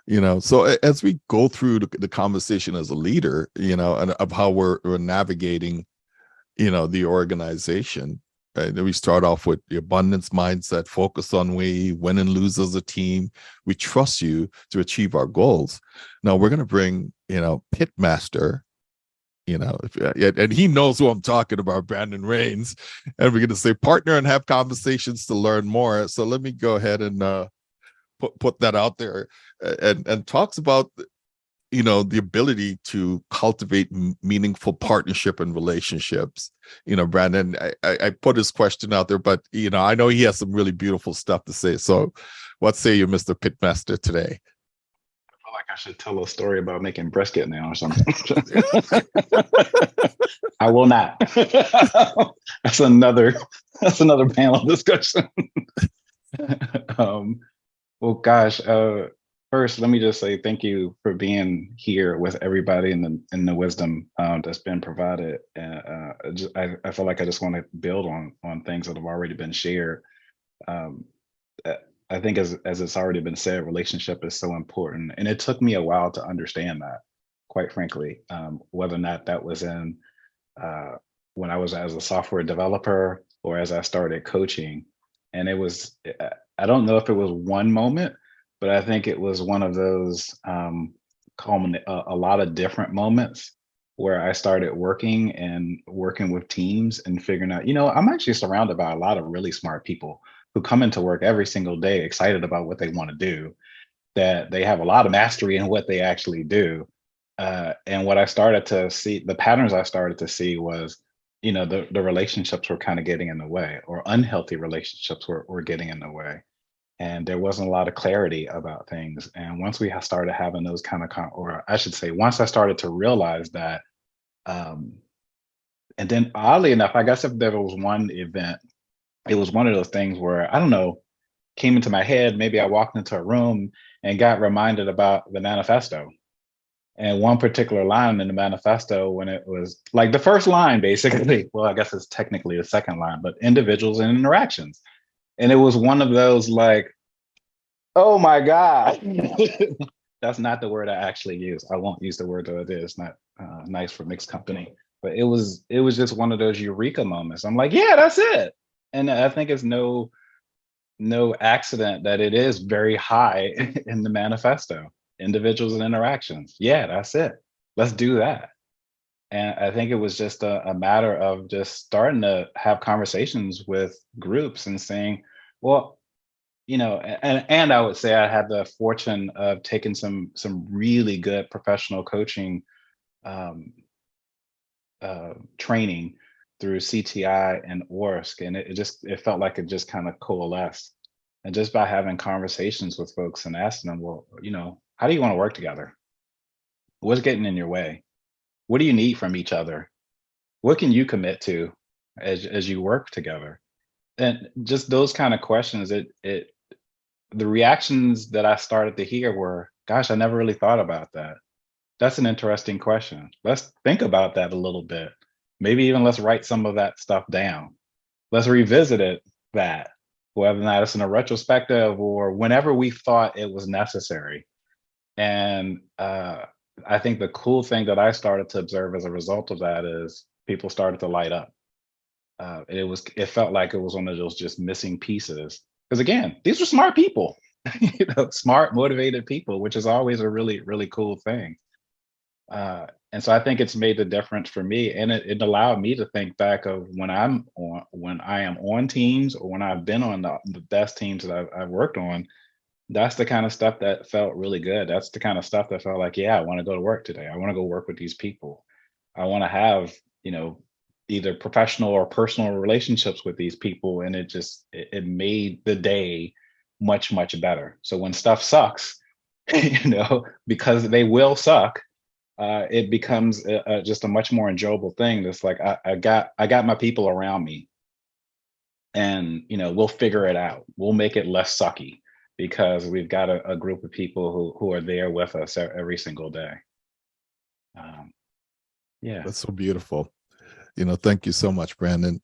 So as we go through the conversation as a leader, and of how we're navigating, the organization, right? We start off with the abundance mindset, focus on we win and lose as a team. We trust you to achieve our goals. Now we're going to bring, Pitmaster, and he knows who I'm talking about, Brandon Rains, and we're going to say partner and have conversations to learn more. So let me go ahead and put that out there, and talks about the ability to cultivate meaningful partnership and relationships. Brandon, I put his question out there, but I know he has some really beautiful stuff to say. So what say you, Mr. Pitmaster, today? I feel like I should tell a story about making brisket now or something. I will not. That's another panel discussion. Well, gosh, first, let me just say thank you for being here with everybody and the wisdom that's been provided. I feel like I just want to build on things that have already been shared. I think as it's already been said, relationship is so important, and it took me a while to understand that, quite frankly, whether or not that was in when I was as a software developer or as I started coaching. And it was, I don't know if it was one moment, but I think it was one of those a lot of different moments where I started working with teams and figuring out, I'm actually surrounded by a lot of really smart people who come into work every single day excited about what they want to do, that they have a lot of mastery in what they actually do. And what I started to see, the patterns I started to see was, the relationships were kind of getting in the way, or unhealthy relationships were getting in the way. And there wasn't a lot of clarity about things. And once we started having those or I should say, once I started to realize that, and then oddly enough, I guess if there was one event, it was one of those things where, I don't know, came into my head. Maybe I walked into a room and got reminded about the manifesto. And one particular line in the manifesto, when it was like the first line, basically, well, I guess it's technically the second line, but individuals and interactions. And it was one of those like, oh my God, that's not the word I actually use. I won't use the word that it is. It's not nice for mixed company. But it was just one of those eureka moments. I'm like, yeah, that's it. And I think it's no accident that it is very high in the manifesto. Individuals and interactions. Yeah, that's it. Let's do that. And I think it was just a matter of just starting to have conversations with groups and saying, well, and I would say I had the fortune of taking some really good professional coaching training through CTI and ORSC, and it felt like it just kind of coalesced. And just by having conversations with folks and asking them, well, how do you want to work together? What's getting in your way? What do you need from each other? What can you commit to as you work together? And just those kind of questions, the reactions that I started to hear were, gosh, I never really thought about that. That's an interesting question. Let's think about that a little bit. Maybe even let's write some of that stuff down. Let's revisit that, whether or not it's in a retrospective or whenever we thought it was necessary. And I think the cool thing that I started to observe as a result of that is people started to light up. It felt like it was one of those just missing pieces. Because again, these were smart people, smart, motivated people, which is always a really, really cool thing. And so I think it's made the difference for me, and it allowed me to think back of when I am on teams, or when I've been on the best teams that I've worked on. That's the kind of stuff that felt really good. That's the kind of stuff that felt like, yeah, I want to go to work today. I want to go work with these people. I want to have, either professional or personal relationships with these people. And it made the day much, much better. So when stuff sucks, because they will suck, it becomes just a much more enjoyable thing. That's like, I got my people around me, and, we'll figure it out. We'll make it less sucky, because we've got a group of people who are there with us every single day. Yeah. That's so beautiful. Thank you so much, Brandon.